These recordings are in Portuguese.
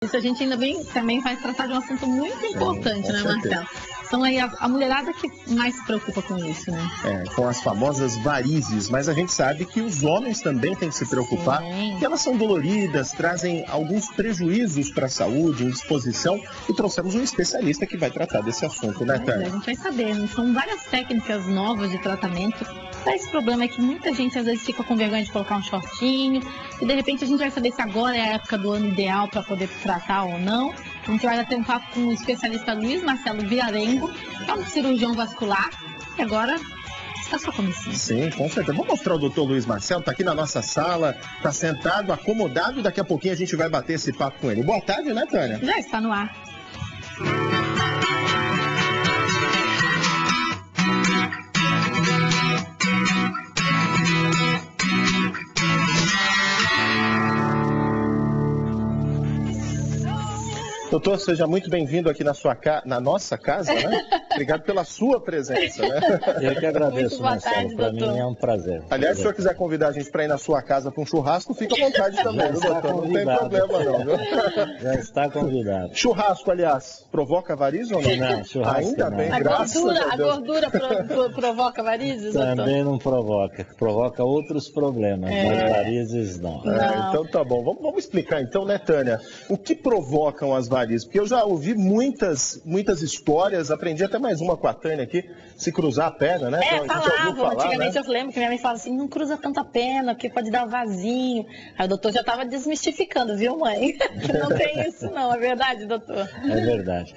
Isso a gente ainda bem também vai tratar de um assunto muito importante, né, Marcelo? São aí a mulherada que mais se preocupa com isso, né? Com as famosas varizes, mas a gente sabe que os homens também têm que se preocupar, que elas são doloridas, trazem alguns prejuízos para a saúde, indisposição, e trouxemos um especialista que vai tratar desse assunto, né, Tânia? A gente vai saber, né? São várias técnicas novas de tratamento. Esse problema é que muita gente às vezes fica com vergonha de colocar um shortinho, e de repente a gente vai saber se agora é a época do ano ideal para poder tratar ou não. A gente vai ter um papo com o especialista Luiz Marcelo Viarengo, que é um cirurgião vascular, e agora está só começando. Sim, com certeza. Vamos mostrar o doutor Luiz Marcelo, está aqui na nossa sala, está sentado, acomodado, e daqui a pouquinho a gente vai bater esse papo com ele. Boa tarde, né, Tânia? Já está no ar. Doutor, seja muito bem-vindo aqui na nossa casa, né? Obrigado pela sua presença, né? Eu que agradeço, Marcelo. Para mim é um prazer. Aliás, se o senhor quiser convidar a gente para ir na sua casa para um churrasco, fica à vontade também, viu, doutor? Não tem problema não, viu? Já está convidado. Churrasco, aliás, provoca varizes ou não? Não, churrasco ainda não. bem, graças a Deus. A gordura provoca varizes, doutor? Também não provoca. Provoca outros problemas, mas varizes não. Então tá bom. Vamos explicar então, né, Tânia? O que provocam as varizes? Porque eu já ouvi muitas histórias, aprendi até mais uma com a Tânia aqui, se cruzar a perna, né? Falavam, antigamente, né? Eu lembro que minha mãe falava assim, não cruza tanta perna, porque pode dar vazio. Aí o doutor já estava desmistificando, viu, mãe? Que não tem isso não, é verdade, doutor? É verdade.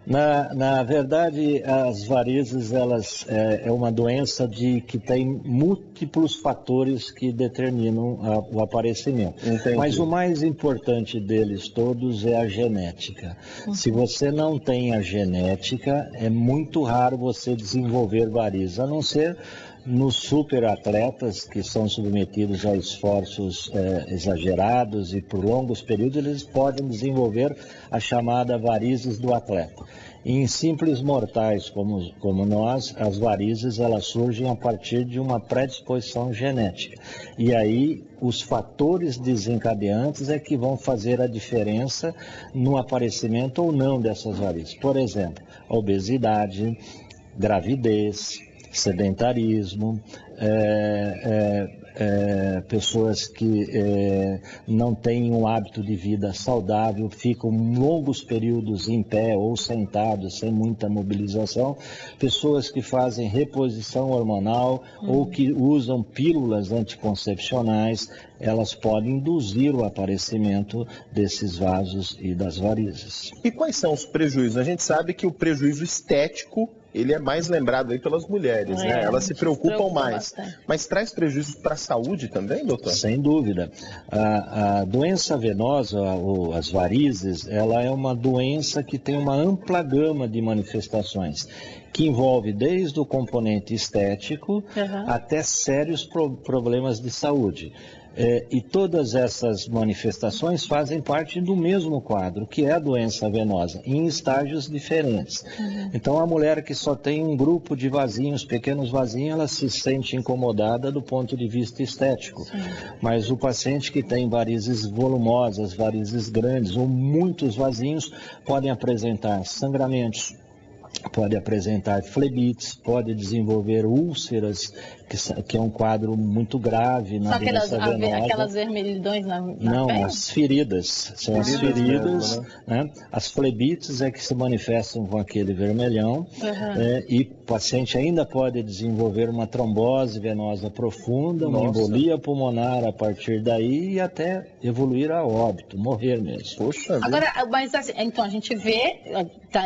Na verdade, as varizes, elas é uma doença que tem múltiplos fatores que determinam o aparecimento. Entendi. Mas o mais importante deles todos é a genética. Se você não tem a genética, é muito raro você desenvolver varizes, a não ser nos superatletas que são submetidos a esforços exagerados e por longos períodos, eles podem desenvolver a chamada varizes do atleta. Em simples mortais como nós, as varizes elas surgem a partir de uma predisposição genética. E aí os fatores desencadeantes é que vão fazer a diferença no aparecimento ou não dessas varizes. Por exemplo, a obesidade, gravidez, sedentarismo, pessoas que não têm um hábito de vida saudável, ficam longos períodos em pé ou sentados, sem muita mobilização, pessoas que fazem reposição hormonal ou que usam pílulas anticoncepcionais, elas podem induzir o aparecimento desses vasos e das varizes. E quais são os prejuízos? A gente sabe que o prejuízo estético ele é mais lembrado aí pelas mulheres, né? Elas se preocupam mais. Bastante. Mas traz prejuízos para a saúde também, doutor? Sem dúvida. A doença venosa, ou as varizes, ela é uma doença que tem uma ampla gama de manifestações, que envolve desde o componente estético até sérios problemas de saúde. E todas essas manifestações fazem parte do mesmo quadro, que é a doença venosa, em estágios diferentes. Então, a mulher que só tem um grupo de vasinhos, pequenos vasinhos, ela se sente incomodada do ponto de vista estético. Mas o paciente que tem varizes volumosas, varizes grandes ou muitos vasinhos, podem apresentar sangramentos, pode apresentar flebites, pode desenvolver úlceras, que é um quadro muito grave na doença venosa. Aquelas vermelhidões na Não, pele? as feridas, são as feridas, né? As flebites é que se manifestam com aquele vermelhão, e o paciente ainda pode desenvolver uma trombose venosa profunda, uma embolia pulmonar a partir daí e até evoluir a óbito, morrer mesmo. Poxa vida. Agora, mas assim, então a gente vê,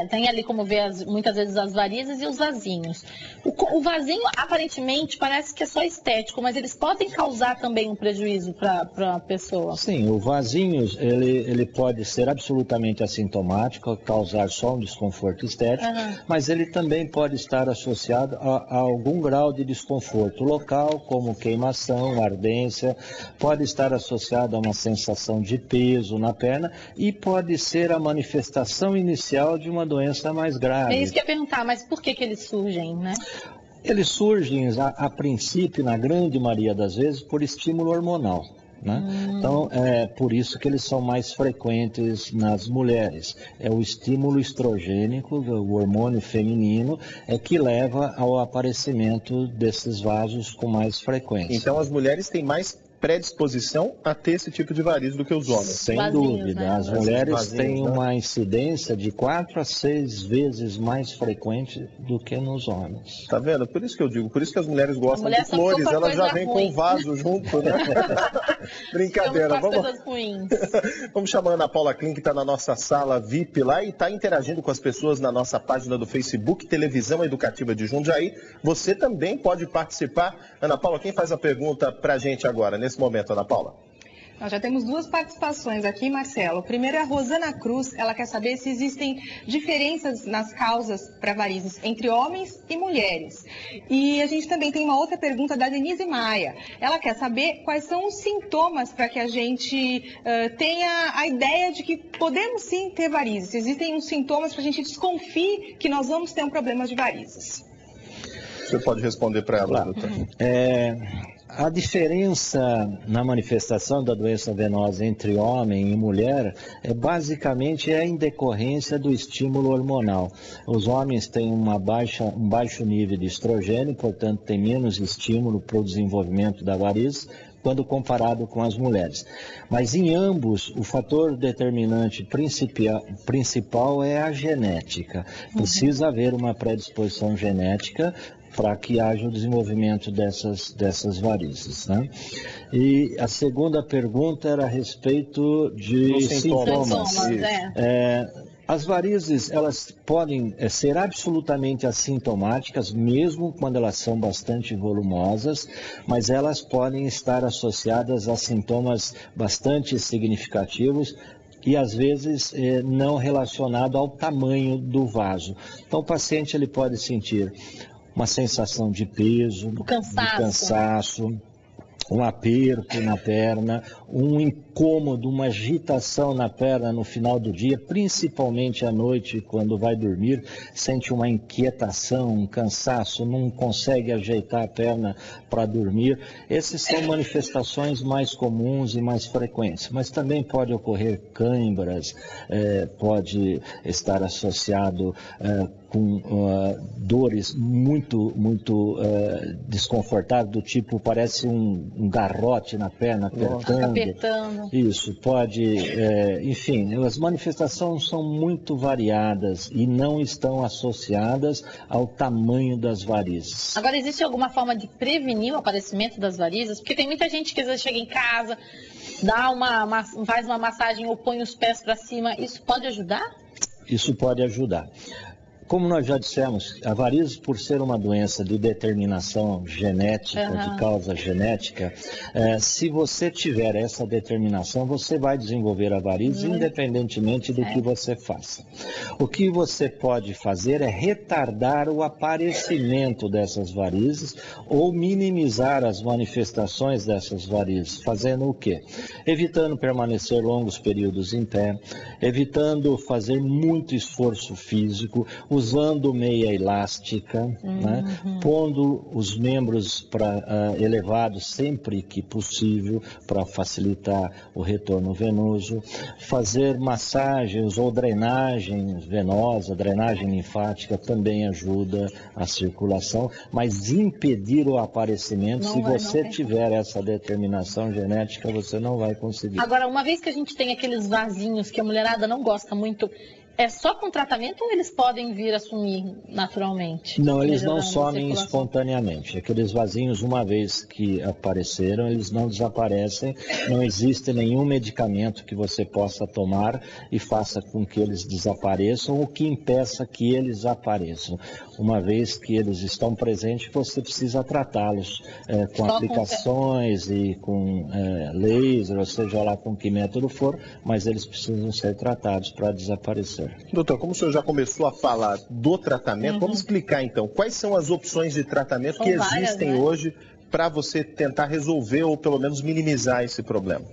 tem ali como ver muitas vezes as varizes e os vasinhos. O vasinho aparentemente parece que é só estético, mas eles podem causar também um prejuízo para a pessoa. Sim, o vasinho ele pode ser absolutamente assintomático, causar só um desconforto estético, mas ele também pode estar associado a algum grau de desconforto local, como queimação, ardência, pode estar associado a uma sensação de peso na perna e pode ser a manifestação inicial de uma doença mais grave. É isso que eu ia perguntar, mas por que eles surgem, né? Eles surgem, a princípio, na grande maioria das vezes, por estímulo hormonal. né? Então, é por isso que eles são mais frequentes nas mulheres. É o estímulo estrogênico, o hormônio feminino, é que leva ao aparecimento desses vasos com mais frequência. Então, as mulheres têm mais predisposição a ter esse tipo de varizes do que os homens. Sem Vasinhos, dúvida. né? As mulheres Vasinhos, têm né? uma incidência de 4 a 6 vezes mais frequente do que nos homens. Tá vendo? Por isso que eu digo, por isso que as mulheres gostam mulher de só flores, compra elas já coisa vêm com ruim. o vaso junto, né? Brincadeira. Vamos com as Vamos, coisas ruins. vamos chamar a Ana Paula Klein, que está na nossa sala VIP lá e está interagindo com as pessoas na nossa página do Facebook, Televisão Educativa de Jundiaí. Você também pode participar. Ana Paula, quem faz a pergunta para a gente agora, nesse momento, Ana Paula? Nós já temos 2 participações aqui, Marcelo. Primeiro é a Rosana Cruz. Ela quer saber se existem diferenças nas causas para varizes entre homens e mulheres. E a gente também tem uma outra pergunta da Denise Maia. Ela quer saber quais são os sintomas para que a gente tenha a ideia de que podemos sim ter varizes. Existem uns sintomas para a gente desconfie que nós vamos ter um problema de varizes. Você pode responder para ela, Claro. doutor. A diferença na manifestação da doença venosa entre homem e mulher basicamente é em decorrência do estímulo hormonal. Os homens têm um baixo nível de estrogênio, portanto tem menos estímulo para o desenvolvimento da varize quando comparado com as mulheres. Mas em ambos, o fator determinante principal é a genética. Precisa haver uma predisposição genética para que haja o desenvolvimento dessas varizes, né? E a segunda pergunta era a respeito de sintomas. As varizes, elas podem ser absolutamente assintomáticas, mesmo quando elas são bastante volumosas, mas elas podem estar associadas a sintomas bastante significativos e às vezes não relacionado ao tamanho do vaso. Então o paciente ele pode sentir uma sensação de peso, de cansaço, um aperto na perna, um incômodo, uma agitação na perna no final do dia, principalmente à noite, quando vai dormir, sente uma inquietação, um cansaço, não consegue ajeitar a perna para dormir. Essas são manifestações mais comuns e mais frequentes, mas também pode ocorrer câimbras, pode estar associado com dores muito desconfortáveis, do tipo, parece um garrote na perna, apertando. Isso, pode, enfim, as manifestações são muito variadas e não estão associadas ao tamanho das varizes. Agora, existe alguma forma de prevenir o aparecimento das varizes? Porque tem muita gente que às vezes chega em casa, faz uma massagem ou põe os pés para cima, isso pode ajudar? Isso pode ajudar. Como nós já dissemos, a varize, por ser uma doença de determinação genética, de causa genética, se você tiver essa determinação, você vai desenvolver a varize independentemente do que você faça. O que você pode fazer é retardar o aparecimento dessas varizes ou minimizar as manifestações dessas varizes. Fazendo o quê? Evitando permanecer longos períodos em pé, evitando fazer muito esforço físico, usando meia elástica, né? Pondo os membros elevados sempre que possível para facilitar o retorno venoso, fazer massagens ou drenagem venosa, drenagem linfática também ajuda a circulação, mas impedir o aparecimento, se você tiver essa determinação genética, você não vai conseguir. Agora, uma vez que a gente tem aqueles vasinhos que a mulherada não gosta muito, é só com tratamento ou eles podem vir a sumir naturalmente? Não, eles não somem espontaneamente. Aqueles vasinhos, uma vez que apareceram, eles não desaparecem. Não existe nenhum medicamento que você possa tomar e faça com que eles desapareçam ou que impeça que eles apareçam. Uma vez que eles estão presentes, você precisa tratá-los com aplicações e com laser, ou seja lá com que método for, mas eles precisam ser tratados para desaparecer. Doutor, como o senhor já começou a falar do tratamento, vamos explicar então quais são as opções de tratamento que existem hoje para você tentar resolver ou pelo menos minimizar esse problema.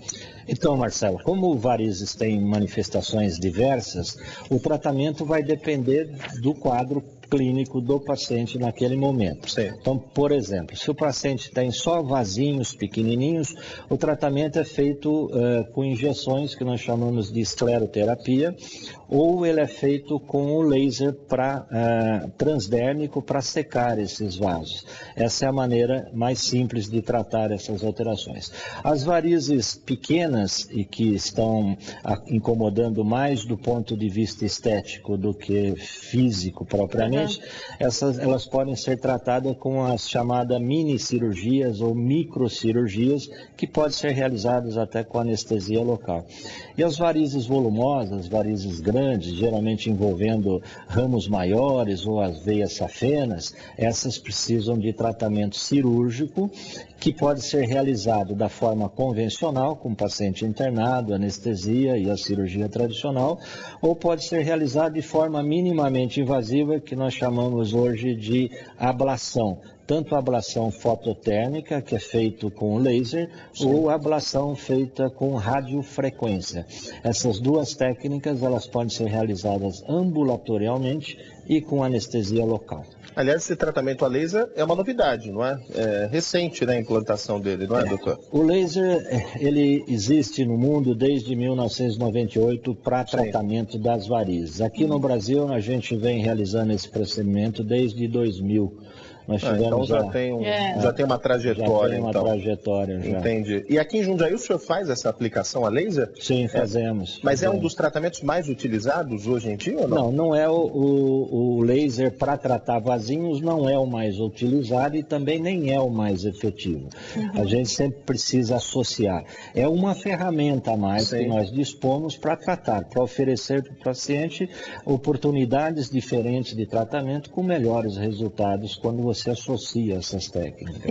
Então, Marcelo, como varizes têm manifestações diversas, o tratamento vai depender do quadro clínico do paciente naquele momento. Sim. Então, por exemplo, se o paciente tem só vasinhos pequenininhos, o tratamento é feito com injeções que nós chamamos de escleroterapia, ou ele é feito com o laser transdérmico para secar esses vasos. Essa é a maneira mais simples de tratar essas alterações. As varizes pequenas e que estão incomodando mais do ponto de vista estético do que físico propriamente, elas podem ser tratadas com as chamadas mini cirurgias ou microcirurgias, que podem ser realizadas até com anestesia local. E as varizes volumosas, varizes grandes, geralmente envolvendo ramos maiores ou as veias safenas, essas precisam de tratamento cirúrgico, que pode ser realizado da forma convencional, com o paciente internado, anestesia e a cirurgia tradicional, ou pode ser realizado de forma minimamente invasiva, que nós chamamos hoje de ablação. Tanto a ablação fototérmica, que é feito com laser, sim, ou a ablação feita com radiofrequência. Essas duas técnicas, elas podem ser realizadas ambulatorialmente e com anestesia local. Aliás, esse tratamento a laser é uma novidade, não é? É recente, né, a implantação dele, não é, doutor? O laser, ele existe no mundo desde 1998 para tratamento das varizes. Aqui no Brasil, a gente vem realizando esse procedimento desde 2000. Nós tivemos então já tem uma trajetória. Já tem uma trajetória, já. Entendi. E aqui em Jundiaí o senhor faz essa aplicação a laser? Sim, fazemos. Mas é um dos tratamentos mais utilizados hoje em dia ou não? Não é o laser para tratar vasinhos, não é o mais utilizado e também nem é o mais efetivo. A gente sempre precisa associar. É uma ferramenta a mais, sim, que nós dispomos para tratar, para oferecer para o paciente oportunidades diferentes de tratamento com melhores resultados quando você associa essas técnicas.